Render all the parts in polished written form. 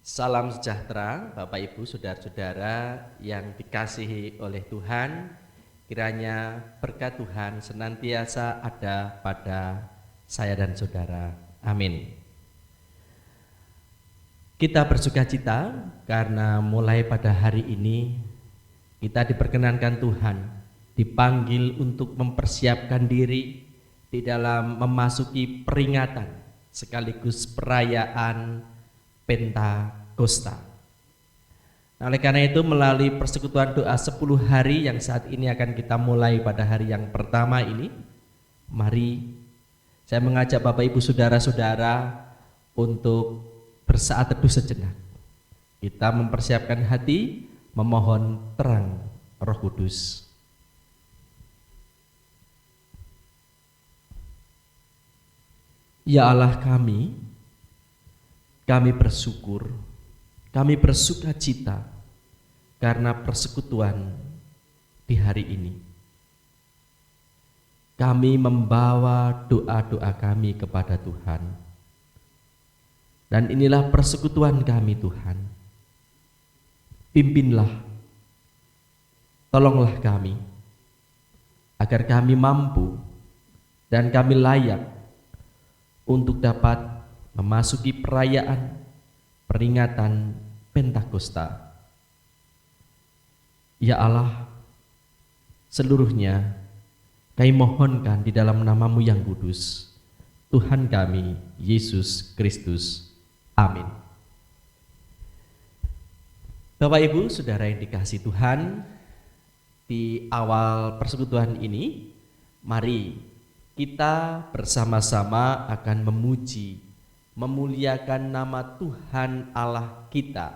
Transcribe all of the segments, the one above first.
Salam sejahtera Bapak Ibu Saudara-saudara yang dikasihi oleh Tuhan. Kiranya berkat Tuhan senantiasa ada pada saya dan saudara. Amin. Kita bersukacita karena mulai pada hari ini kita diperkenankan Tuhan dipanggil untuk mempersiapkan diri di dalam memasuki peringatan sekaligus perayaan Pentakosta. Nah, oleh karena itu melalui persekutuan doa 10 hari yang saat ini akan kita mulai pada hari yang pertama ini, mari saya mengajak Bapak Ibu Saudara-saudara untuk bersaat teduh sejenak. Kita mempersiapkan hati, memohon terang Roh Kudus. Ya Allah kami bersyukur, kami bersukacita karena persekutuan di hari ini. Kami membawa doa-doa kami kepada Tuhan. Dan inilah persekutuan kami Tuhan. Pimpinlah, tolonglah kami, agar kami mampu dan kami layak untuk dapat memasuki perayaan peringatan Pentakosta. Ya Allah, seluruhnya kami mohonkan di dalam nama-Mu yang kudus, Tuhan kami, Yesus Kristus. Amin. Bapak Ibu, Saudara yang dikasihi Tuhan, di awal persekutuan ini, mari kita bersama-sama akan memuji, memuliakan nama Tuhan Allah kita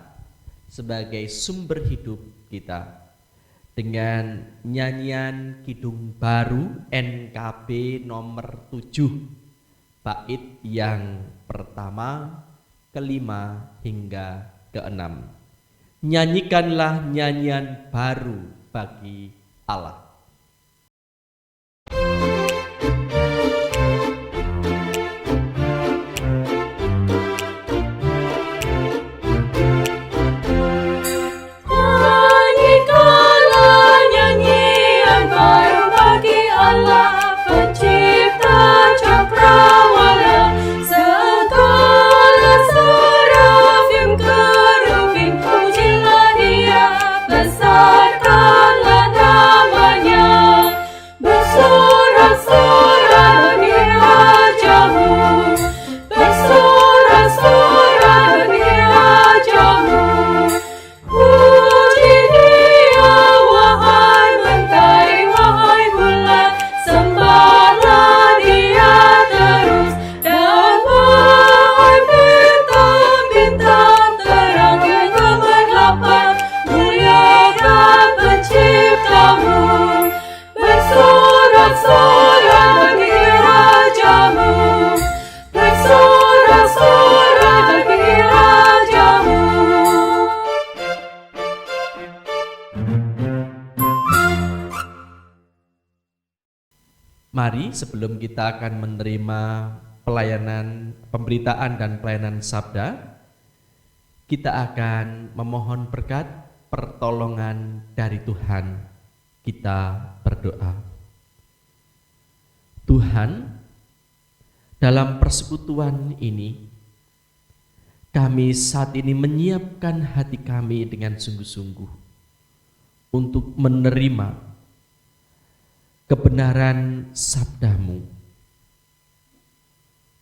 sebagai sumber hidup kita dengan nyanyian Kidung Baru NKB nomor 7 bait yang pertama, kelima hingga keenam. Nyanyikanlah nyanyian baru bagi Allah. Mari sebelum kita akan menerima pelayanan pemberitaan dan pelayanan sabda, kita akan memohon berkat pertolongan dari Tuhan. Kita berdoa. Tuhan, dalam persekutuan ini, kami saat ini menyiapkan hati kami dengan sungguh-sungguh untuk menerima kebenaran sabda-Mu.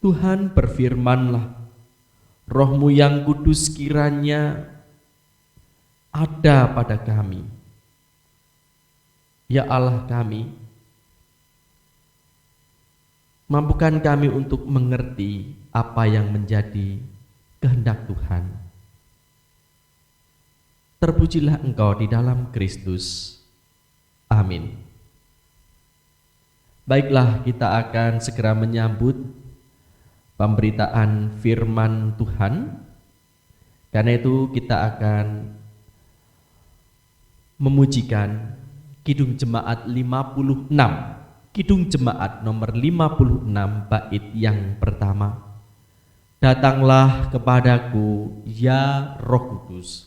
Tuhan, berfirmanlah, Roh-Mu yang kudus kiranya ada pada kami. Ya Allah kami, mampukan kami untuk mengerti apa yang menjadi kehendak Tuhan. Terpujilah Engkau di dalam Kristus. Amin. Baiklah, kita akan segera menyambut pemberitaan firman Tuhan. Karena itu kita akan memujikan Kidung Jemaat 56. Kidung Jemaat nomor 56 bait yang pertama. Datanglah kepadaku, ya Roh Kudus.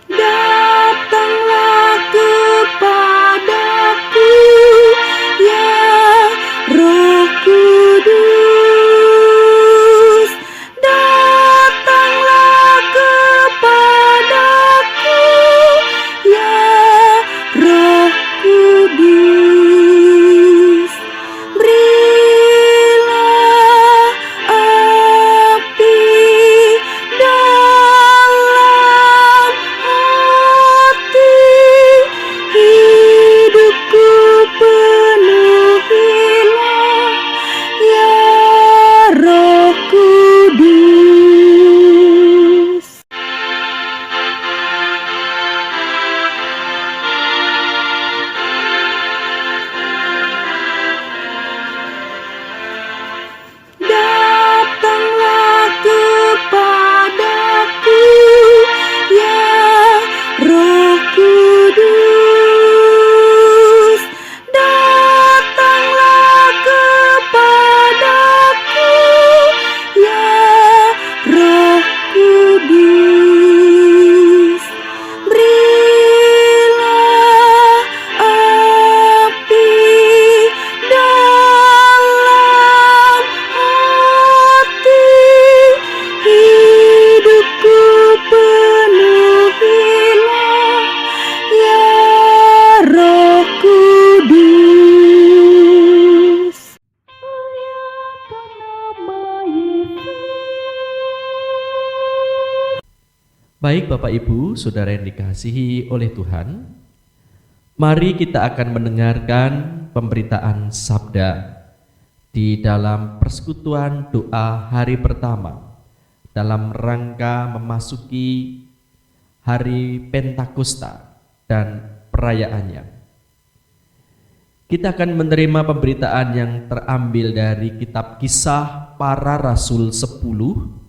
Datanglah kepadaku, ya Roh Kudus. Datanglah kepadaku, ya Roh Kudus. Berilah api dalam hati, hidupku penuhilah, ya Roh Kudus. Datanglah kepadaku, ya Roh Kudus. Datanglah kepadaku, ya Roh Kudus. Berilah api dalam hati, hidupku penuhilah, ya Roh Kudus. Muliakan nama Yesus. Baik Bapak Ibu, Saudara yang dikasihi oleh Tuhan, mari kita akan mendengarkan pemberitaan sabda di dalam persekutuan doa hari pertama dalam rangka memasuki hari Pentakosta dan perayaannya. Kita akan menerima pemberitaan yang terambil dari kitab Kisah Para Rasul 10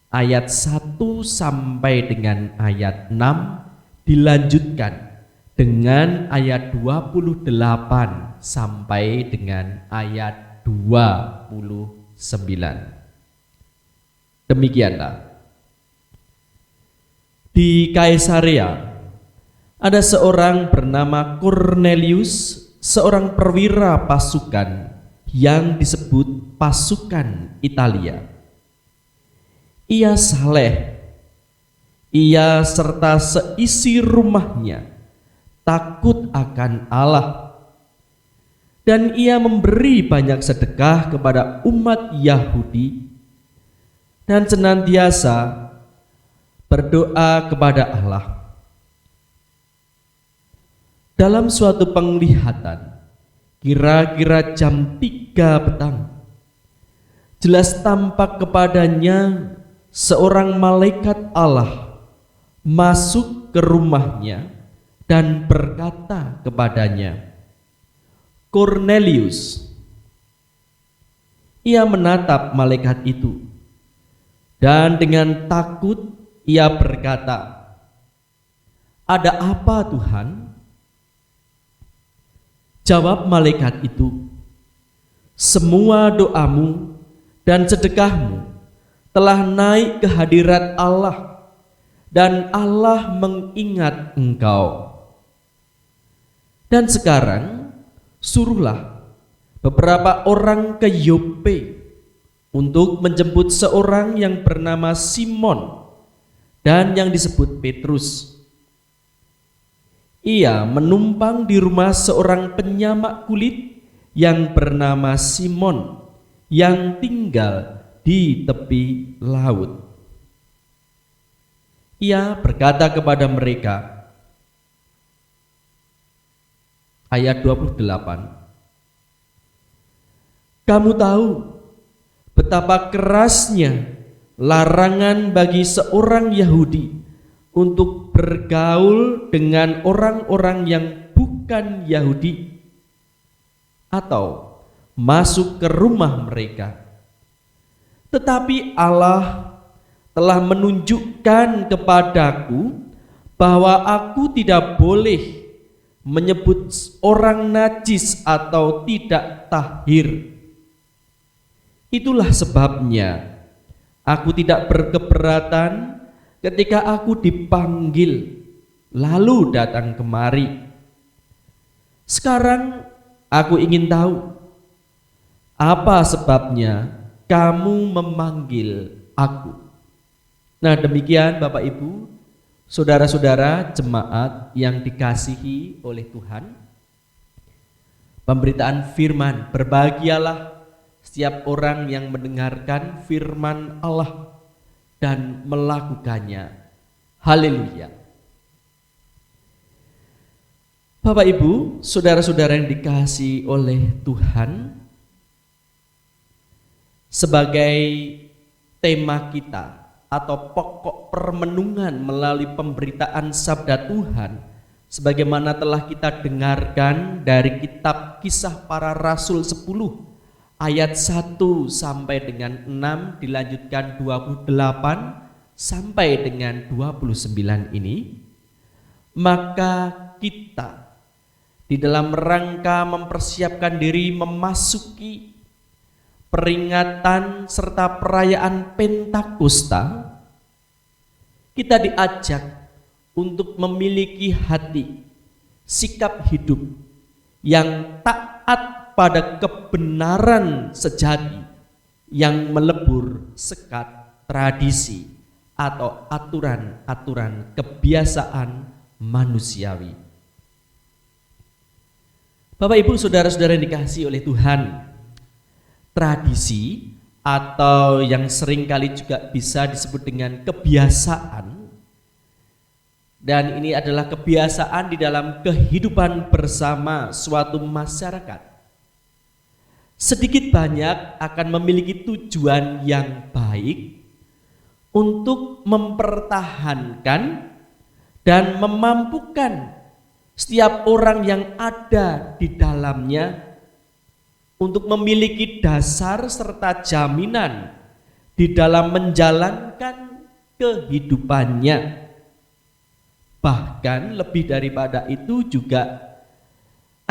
ayat 1 sampai dengan ayat 6, dilanjutkan dengan ayat 28 sampai dengan ayat 29. Demikianlah. Di Kaisarea ada seorang bernama Kornelius, seorang perwira pasukan yang disebut pasukan Italia. Ia saleh, ia serta seisi rumahnya takut akan Allah, dan ia memberi banyak sedekah kepada umat Yahudi dan senantiasa berdoa kepada Allah. Dalam suatu penglihatan, kira-kira jam 3 petang, jelas tampak kepadanya seorang malaikat Allah masuk ke rumahnya dan berkata kepadanya, "Kornelius." Ia menatap malaikat itu dan dengan takut ia berkata, "Ada apa, Tuhan?" Jawab malaikat itu, "Semua doamu dan sedekahmu telah naik ke hadirat Allah, dan Allah mengingat engkau. Dan sekarang suruhlah beberapa orang ke Yope untuk menjemput seorang yang bernama Simon dan yang disebut Petrus. Ia menumpang di rumah seorang penyamak kulit yang bernama Simon yang tinggal di tepi laut." Ia berkata kepada mereka, ayat 28, "Kamu tahu betapa kerasnya larangan bagi seorang Yahudi untuk bergaul dengan orang-orang yang bukan Yahudi atau masuk ke rumah mereka. Tetapi Allah telah menunjukkan kepadaku bahwa aku tidak boleh menyebut orang najis atau tidak tahir. Itulah sebabnya aku tidak berkeberatan ketika aku dipanggil lalu datang kemari. Sekarang aku ingin tahu, apa sebabnya kamu memanggil aku? Nah, demikian Bapak Ibu, saudara-saudara jemaat yang dikasihi oleh Tuhan, pemberitaan firman. Berbahagialah setiap orang yang mendengarkan firman Allah dan melakukannya. Haleluya. Bapak Ibu, saudara-saudara yang dikasihi oleh Tuhan, sebagai tema kita atau pokok permenungan melalui pemberitaan sabda Tuhan, sebagaimana telah kita dengarkan dari kitab Kisah Para Rasul 10 ayat 1 sampai dengan 6, dilanjutkan 28 sampai dengan 29 ini, maka kita di dalam rangka mempersiapkan diri memasuki peringatan serta perayaan Pentakosta, kita diajak untuk memiliki hati, sikap hidup yang taat pada kebenaran sejati yang melebur sekat tradisi atau aturan-aturan kebiasaan manusiawi. Bapak Ibu saudara-saudara yang dikasihi oleh Tuhan, tradisi atau yang seringkali juga bisa disebut dengan kebiasaan, dan ini adalah kebiasaan di dalam kehidupan bersama suatu masyarakat, sedikit banyak akan memiliki tujuan yang baik untuk mempertahankan dan memampukan setiap orang yang ada di dalamnya untuk memiliki dasar serta jaminan di dalam menjalankan kehidupannya. Bahkan lebih daripada itu juga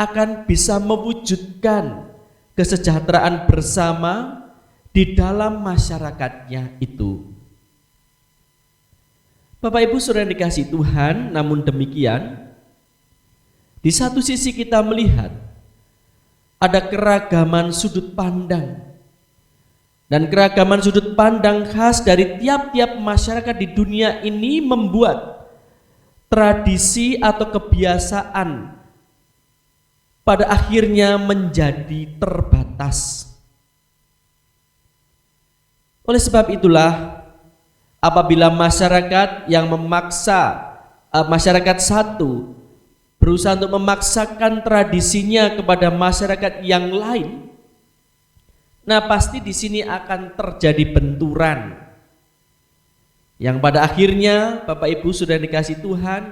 akan bisa mewujudkan kesejahteraan bersama di dalam masyarakatnya itu. Bapak Ibu saudara yang dikasihi Tuhan, namun demikian, di satu sisi kita melihat ada keragaman sudut pandang, dan keragaman sudut pandang khas dari tiap-tiap masyarakat di dunia ini membuat tradisi atau kebiasaan pada akhirnya menjadi terbatas. Oleh sebab itulah, apabila masyarakat yang memaksa, masyarakat satu berusaha untuk memaksakan tradisinya kepada masyarakat yang lain, nah pasti di sini akan terjadi benturan yang pada akhirnya Bapak Ibu sudah dikasih Tuhan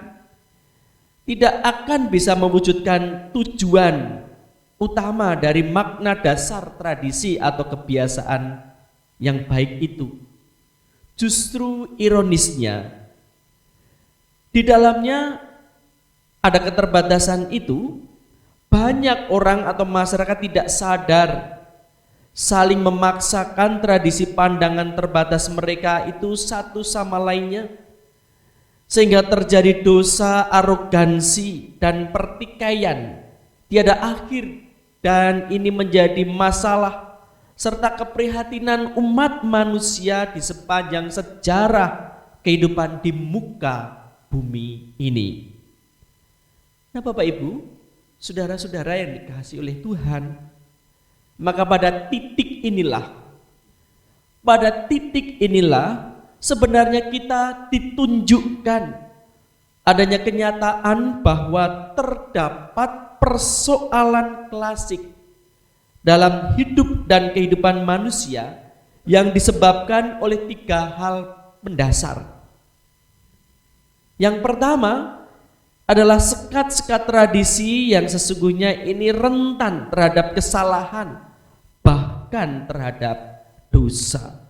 tidak akan bisa mewujudkan tujuan utama dari makna dasar tradisi atau kebiasaan yang baik itu. Justru ironisnya, di dalamnya ada keterbatasan itu, banyak orang atau masyarakat tidak sadar saling memaksakan tradisi pandangan terbatas mereka itu satu sama lainnya, sehingga terjadi dosa, arogansi, dan pertikaian tiada akhir, dan ini menjadi masalah serta keprihatinan umat manusia di sepanjang sejarah kehidupan di muka bumi ini. Nah Bapak Ibu, saudara-saudara yang dikasihi oleh Tuhan, maka pada titik inilah sebenarnya kita ditunjukkan adanya kenyataan bahwa terdapat persoalan klasik dalam hidup dan kehidupan manusia yang disebabkan oleh 3 hal mendasar. Yang pertama adalah sekat-sekat tradisi yang sesungguhnya ini rentan terhadap kesalahan, bahkan terhadap dosa.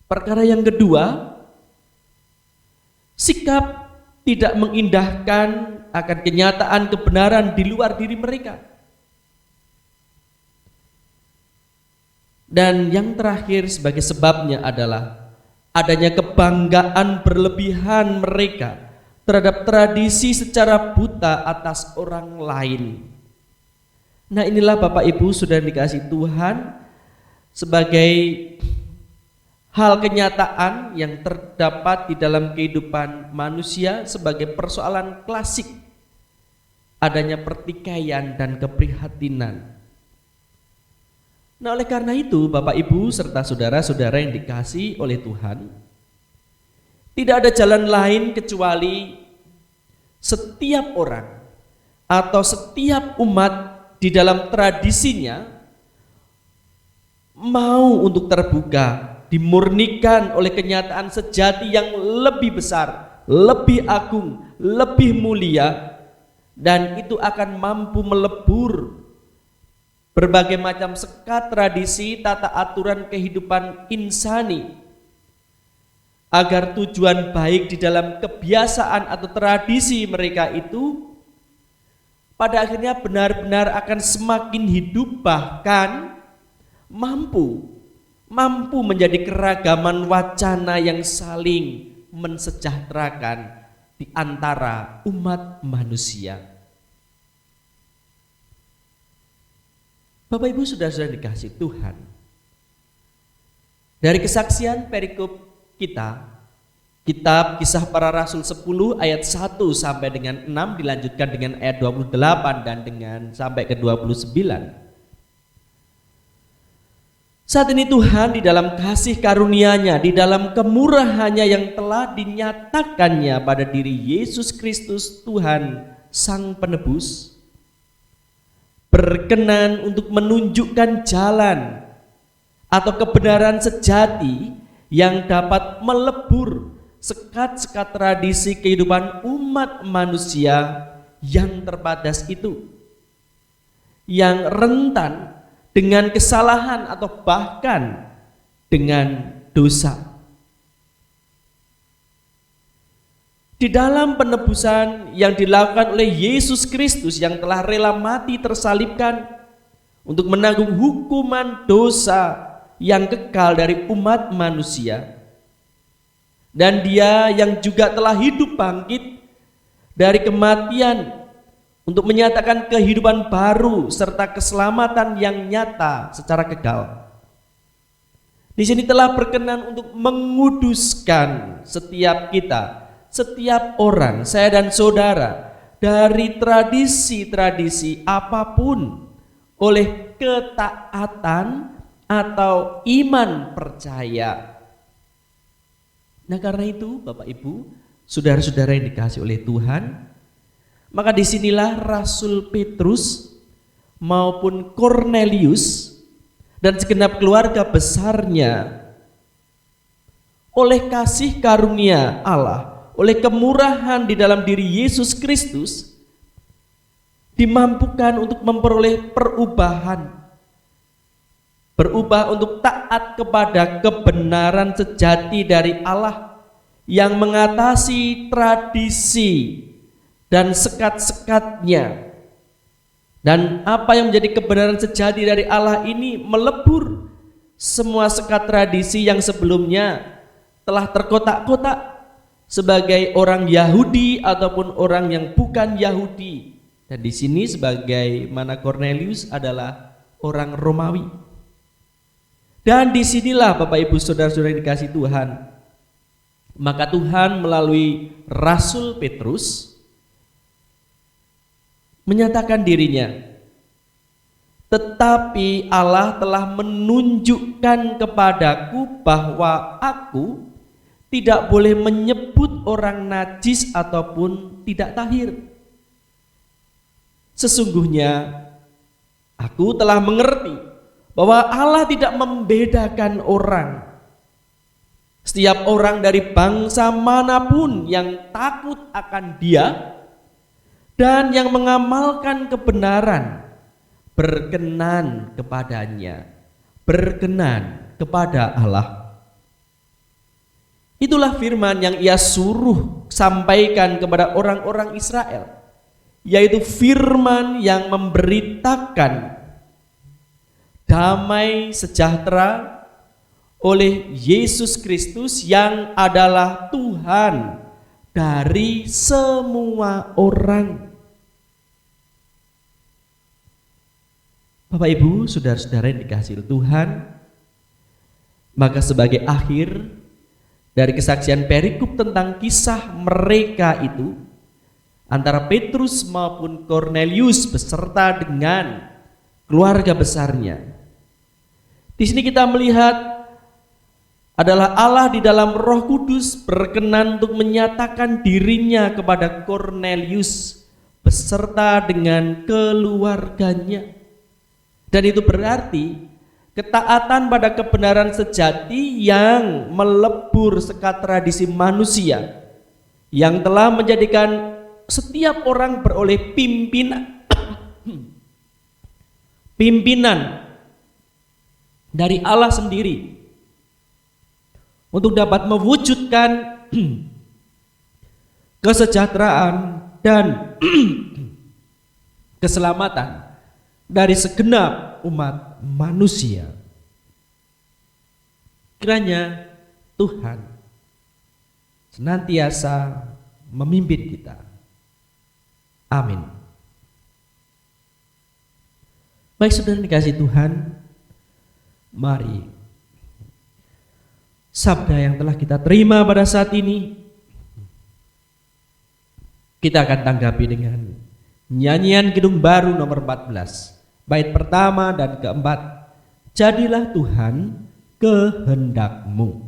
Perkara yang kedua sikap tidak mengindahkan akan kenyataan kebenaran di luar diri mereka. Dan yang terakhir sebagai sebabnya adalah adanya kebanggaan berlebihan mereka terhadap tradisi secara buta atas orang lain. Nah, inilah Bapak Ibu sudah dikasih Tuhan sebagai hal kenyataan yang terdapat di dalam kehidupan manusia sebagai persoalan klasik adanya pertikaian dan keprihatinan. Nah, oleh karena itu Bapak Ibu serta saudara-saudara yang dikasihi oleh Tuhan, tidak ada jalan lain kecuali setiap orang atau setiap umat di dalam tradisinya mau untuk terbuka, dimurnikan oleh kenyataan sejati yang lebih besar, lebih agung, lebih mulia, dan itu akan mampu melebur berbagai macam sekat tradisi, tata aturan kehidupan insani, agar tujuan baik di dalam kebiasaan atau tradisi mereka itu pada akhirnya benar-benar akan semakin hidup, bahkan mampu menjadi keragaman wacana yang saling mensejahterakan di antara umat manusia. Bapak Ibu sudah dikasih Tuhan, dari kesaksian perikop kita, kitab Kisah Para Rasul 10 ayat 1 sampai dengan 6 dilanjutkan dengan ayat 28 dan dengan sampai ke 29. Saat ini Tuhan di dalam kasih karunia-Nya, di dalam kemurahannya yang telah dinyatakannya pada diri Yesus Kristus Tuhan Sang Penebus, berkenan untuk menunjukkan jalan atau kebenaran sejati yang dapat melebur sekat-sekat tradisi kehidupan umat manusia yang terbatas itu, yang rentan dengan kesalahan atau bahkan dengan dosa. Di dalam penebusan yang dilakukan oleh Yesus Kristus yang telah rela mati tersalibkan untuk menanggung hukuman dosa yang kekal dari umat manusia, dan Dia yang juga telah hidup bangkit dari kematian untuk menyatakan kehidupan baru serta keselamatan yang nyata secara kekal. Di sini telah berkenan untuk menguduskan setiap kita, setiap orang, saya dan saudara, dari tradisi-tradisi apapun oleh ketaatan atau iman percaya. Nah, karena itu Bapak Ibu, saudara-saudara yang dikasihi oleh Tuhan, maka disinilah Rasul Petrus maupun Kornelius dan segenap keluarga besarnya oleh kasih karunia Allah, oleh kemurahan di dalam diri Yesus Kristus, dimampukan untuk memperoleh perubahan, berubah untuk taat kepada kebenaran sejati dari Allah yang mengatasi tradisi dan sekat-sekatnya. Dan apa yang menjadi kebenaran sejati dari Allah ini melebur semua sekat tradisi yang sebelumnya telah terkotak-kotak sebagai orang Yahudi ataupun orang yang bukan Yahudi. Dan di sini sebagaimana Kornelius adalah orang Romawi. Dan disinilah Bapak Ibu saudara-saudara yang dikasihi Tuhan, maka Tuhan melalui Rasul Petrus menyatakan dirinya, tetapi Allah telah menunjukkan kepadaku bahwa aku tidak boleh menyebut orang najis ataupun tidak tahir. Sesungguhnya aku telah mengerti bahwa Allah tidak membedakan orang. Setiap orang dari bangsa manapun yang takut akan Dia dan yang mengamalkan kebenaran berkenan kepadanya, berkenan kepada Allah. Itulah firman yang ia suruh sampaikan kepada orang-orang Israel, yaitu firman yang memberitakan damai sejahtera oleh Yesus Kristus yang adalah Tuhan dari semua orang. Bapak Ibu, saudara-saudara yang dikasihi Tuhan, maka sebagai akhir dari kesaksian perikop tentang kisah mereka itu antara Petrus maupun Kornelius beserta dengan keluarga besarnya, di sini kita melihat adalah Allah di dalam Roh Kudus berkenan untuk menyatakan dirinya kepada Kornelius beserta dengan keluarganya. Dan itu berarti ketaatan pada kebenaran sejati yang melebur sekat tradisi manusia yang telah menjadikan setiap orang beroleh pimpinan dari Allah sendiri untuk dapat mewujudkan kesejahteraan dan keselamatan dari segenap umat manusia. Kiranya Tuhan senantiasa memimpin kita. Amin. Baik saudara dikasih Tuhan, mari sabda yang telah kita terima pada saat ini kita akan tanggapi dengan nyanyian Kidung Baru nomor 14, bait pertama dan keempat. Jadilah Tuhan kehendak-Mu.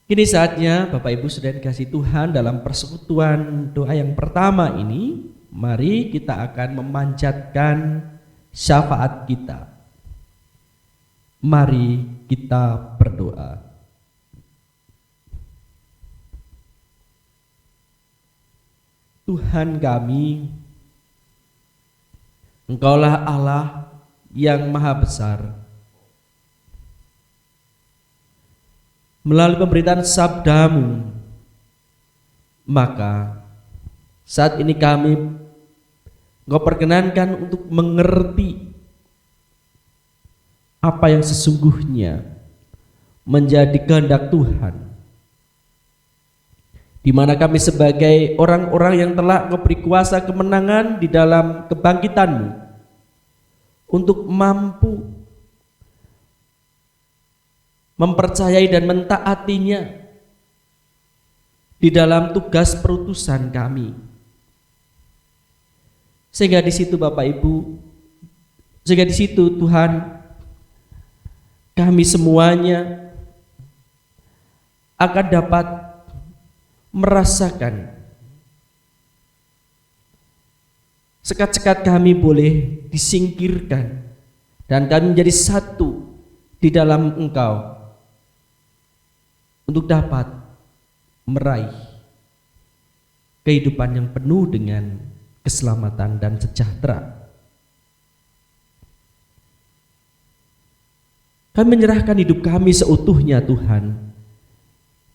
Kini saatnya Bapak Ibu sudah dikasih Tuhan dalam persekutuan doa yang pertama ini, mari kita akan memanjatkan syafaat kita. Mari kita berdoa. Tuhan kami, Engkaulah Allah yang maha besar. Melalui pemberitaan sabdamu, maka saat ini kami Engkau perkenankan untuk mengerti apa yang sesungguhnya menjadi kehendak Tuhan, di mana kami sebagai orang-orang yang telah Engkau beri kuasa kemenangan di dalam kebangkitan-Mu untuk mampu mempercayai dan mentaatinya di dalam tugas perutusan kami. Sehingga di situ Bapak Ibu, sehingga di situ Tuhan, kami semuanya akan dapat merasakan sekat-sekat kami boleh disingkirkan dan kami menjadi satu di dalam Engkau untuk dapat meraih kehidupan yang penuh dengan keselamatan dan sejahtera. Kami menyerahkan hidup kami seutuhnya Tuhan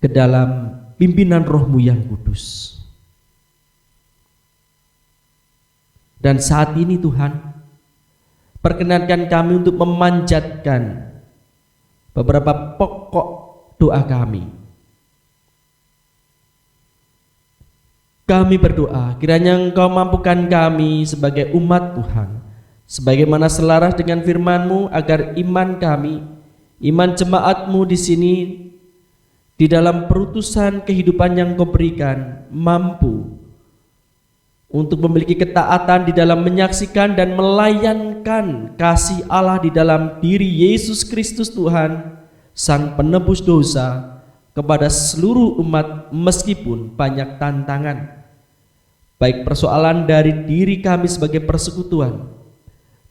ke dalam pimpinan Roh-Mu yang kudus. Dan saat ini Tuhan, perkenankan kami untuk memanjatkan beberapa pokok doa kami. Kami berdoa kiranya Engkau mampukan kami sebagai umat Tuhan, sebagaimana selaras dengan firman-Mu, agar iman kami, iman jemaat-Mu di sini, di dalam perutusan kehidupan yang Kau berikan, mampu untuk memiliki ketaatan di dalam menyaksikan dan melayankan kasih Allah di dalam diri Yesus Kristus Tuhan, Sang penebus dosa, kepada seluruh umat meskipun banyak tantangan, baik persoalan dari diri kami sebagai persekutuan,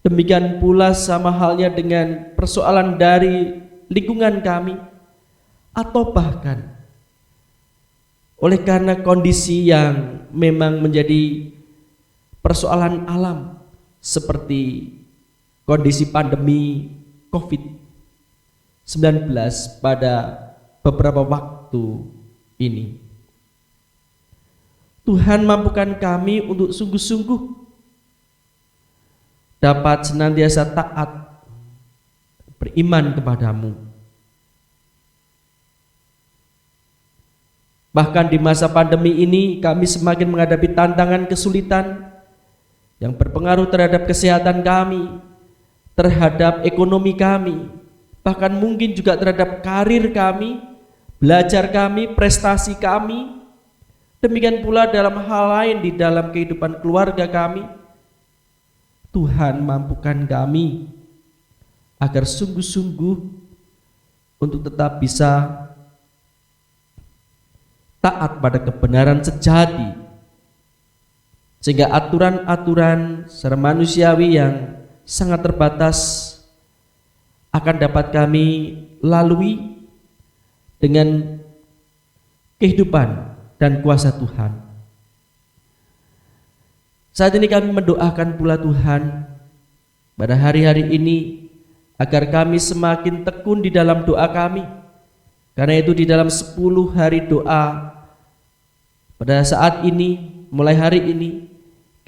demikian pula sama halnya dengan persoalan dari lingkungan kami, atau bahkan oleh karena kondisi yang memang menjadi persoalan alam seperti kondisi pandemi COVID-19 pada beberapa waktu ini. Tuhan, mampukan kami untuk sungguh-sungguh dapat senantiasa taat beriman kepadamu. Bahkan di masa pandemi ini kami semakin menghadapi tantangan kesulitan yang berpengaruh terhadap kesehatan kami, terhadap ekonomi kami, bahkan mungkin juga terhadap karir kami, belajar kami, prestasi kami. Demikian pula dalam hal lain di dalam kehidupan keluarga kami. Tuhan, mampukan kami agar sungguh-sungguh untuk tetap bisa taat pada kebenaran sejati, sehingga aturan-aturan secara manusiawi yang sangat terbatas akan dapat kami lalui dengan kehidupan dan kuasa Tuhan. Saat ini kami mendoakan pula Tuhan pada hari-hari ini agar kami semakin tekun di dalam doa kami. Karena itu di dalam 10 hari doa pada saat ini, mulai hari ini,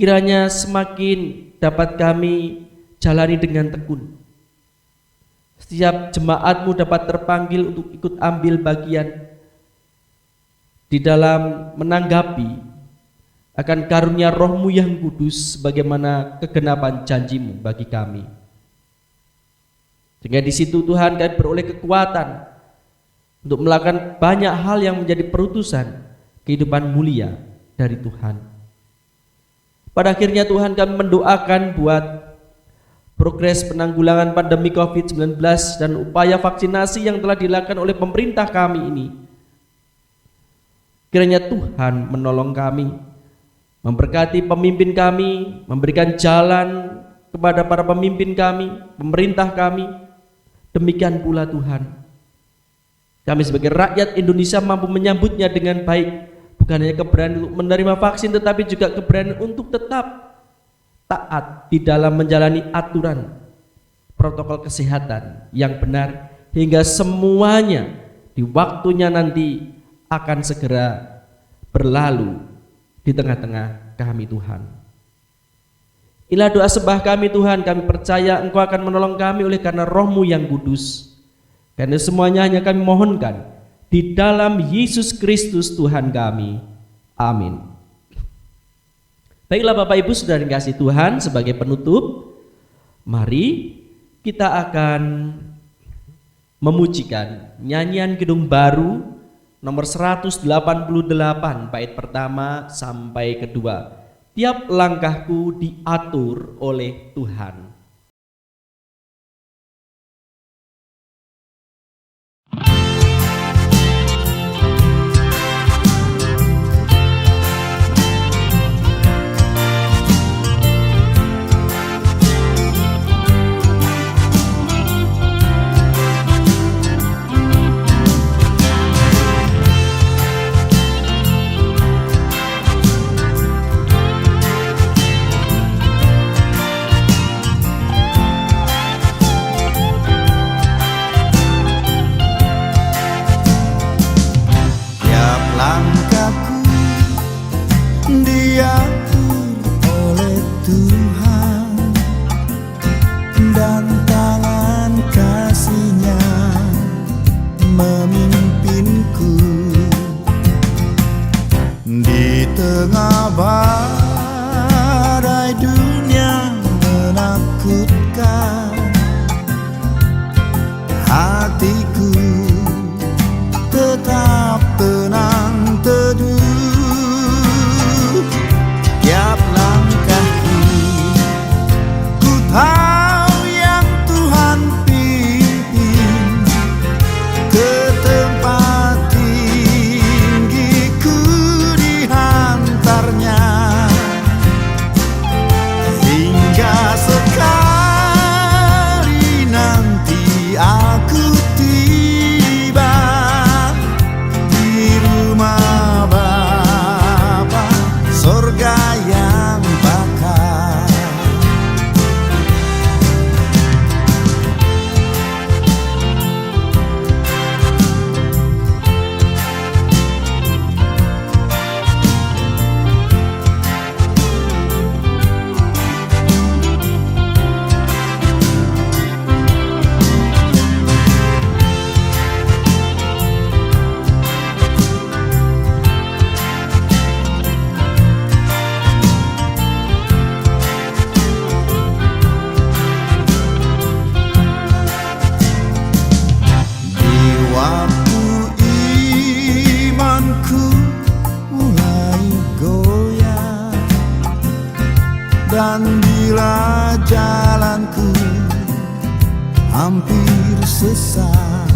kiranya semakin dapat kami jalani dengan tekun. Setiap jemaat-Mu dapat terpanggil untuk ikut ambil bagian di dalam menanggapi akan karunia Roh-Mu yang kudus sebagaimana kegenapan janji-Mu bagi kami. Sehingga di situ Tuhan kami beroleh kekuatan untuk melakukan banyak hal yang menjadi perutusan kehidupan mulia dari Tuhan. Pada akhirnya Tuhan, kami mendoakan buat progres penanggulangan pandemi COVID-19 dan upaya vaksinasi yang telah dilakukan oleh pemerintah kami ini Kiranya Tuhan menolong kami, memberkati pemimpin kami, memberikan jalan kepada para pemimpin kami, pemerintah kami. Demikian pula Tuhan, kami sebagai rakyat Indonesia mampu menyambutnya dengan baik. Bukan hanya keberanian untuk menerima vaksin, tetapi juga keberanian untuk tetap taat di dalam menjalani aturan protokol kesehatan yang benar, hingga semuanya di waktunya nanti akan segera berlalu di tengah-tengah kami Tuhan. Inilah doa sembah kami Tuhan, kami percaya Engkau akan menolong kami oleh karena Roh-Mu yang kudus. Karena semuanya hanya kami mohonkan di dalam Yesus Kristus Tuhan kami. Amin. Baiklah Bapak Ibu Saudara yang dikasihi Tuhan, sebagai penutup, mari kita akan memujikan nyanyian Kidung Baru nomor 188 bait pertama sampai kedua. Tiap langkahku diatur oleh Tuhan. Diatur oleh Tuhan, dan tangan kasih-Nya memimpinku di tengah badai dunia menakutkan. Hatiku tetap tenang teduh. Tiap langkahku, ku tahu yang Tuhan pimpin ke tempat tinggiku dihantarnya, hingga sekali nanti aku tiba di rumah Bapa sorga yang bakal. Dan bila jalanku hampir sesat,